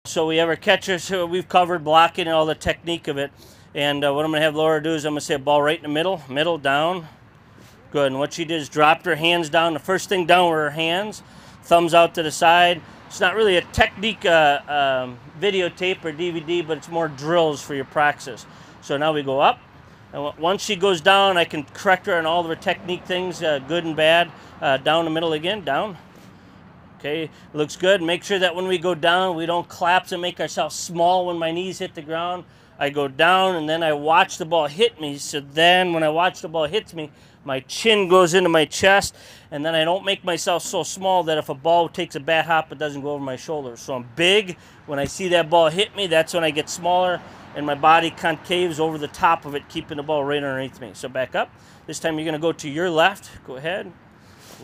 So we have our catchers who we've covered, blocking and all the technique of it. And what I'm going to have Laura do is I'm going to say a ball right in the middle, down. Good. And what she did is dropped her hands down. The first thing down were her hands, thumbs out to the side. It's not really a technique videotape or DVD, but it's more drills for your practice. So now we go up. And once she goes down, I can correct her on all of her technique things, good and bad. Down the middle again, down. Okay, looks good. Make sure that when we go down, we don't collapse and make ourselves small when my knees hit the ground. I go down and then I watch the ball hit me. So then when I watch the ball hits me, my chin goes into my chest, and then I don't make myself so small that if a ball takes a bad hop, it doesn't go over my shoulders. So I'm big. When I see that ball hit me, that's when I get smaller, and my body concaves over the top of it, keeping the ball right underneath me. So back up. This time you're going to go to your left. Go ahead.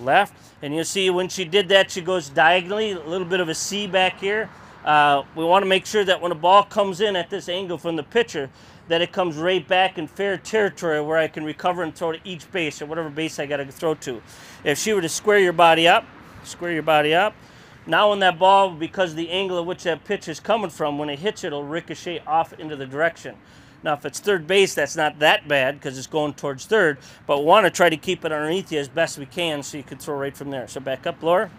Left. And you'll see when she did that, she goes diagonally, a little bit of a C back here. We want to make sure that when a ball comes in at this angle from the pitcher, that it comes right back in fair territory where I can recover and throw to each base or whatever base I got to throw to. If she were to square your body up, now when that ball, because of the angle at which that pitch is coming from, when it hits it, it'll ricochet off into the direction. Now, if it's third base, that's not that bad because it's going towards third, but we want to try to keep it underneath you as best we can so you can throw right from there. So back up, Laura.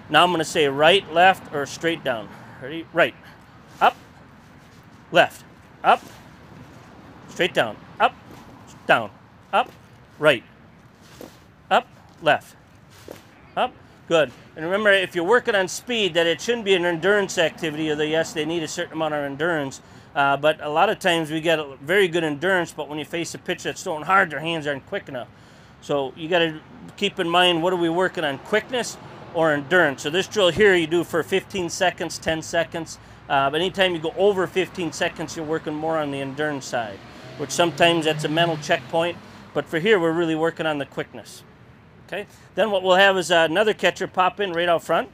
Now I'm going to say right, left, or straight down. Ready? Right. Up. Left. Up. Straight down. Up. Down. Up. Right. Up. Left. Up. Good. And remember, if you're working on speed, that it shouldn't be an endurance activity, although yes, they need a certain amount of endurance. But a lot of times we get a very good endurance, but when you face a pitch that's throwing hard, their hands aren't quick enough. So you got to keep in mind, what are we working on, quickness or endurance? So this drill here you do for 15 seconds, 10 seconds. But anytime you go over 15 seconds, you're working more on the endurance side, which sometimes that's a mental checkpoint. But for here, we're really working on the quickness. Okay. Then what we'll have is another catcher pop in right out front,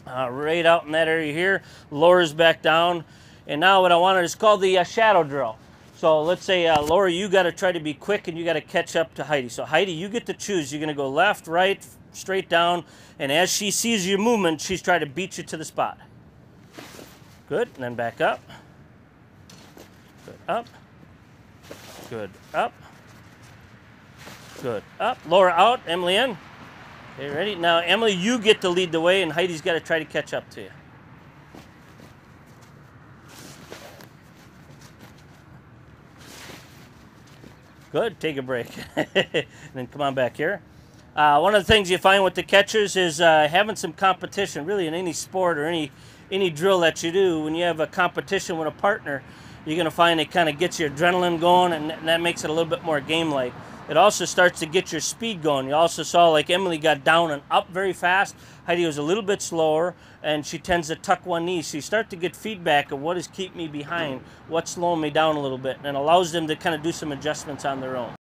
right out in that area here. Lowers back down. And now what I want is called the shadow drill. So let's say, Laura, you got to try to be quick and you got to catch up to Heidi. So Heidi, you get to choose. You're going to go left, right, straight down. And as she sees your movement, she's trying to beat you to the spot. Good. And then back up. Good. Up. Good. Up. Good. Up. Laura out. Emily in. Okay, ready? Now, Emily, you get to lead the way, and Heidi's got to try to catch up to you. Good. Take a break. And then come on back here. One of the things you find with the catchers is having some competition, really in any sport or any drill that you do. When you have a competition with a partner, you're going to find it kind of gets your adrenaline going, and that makes it a little bit more game-like. It also starts to get your speed going. You also saw like Emily got down and up very fast. Heidi was a little bit slower, and she tends to tuck one knee. So you start to get feedback of what is keeping me behind, what's slowing me down a little bit, and it allows them to kind of do some adjustments on their own.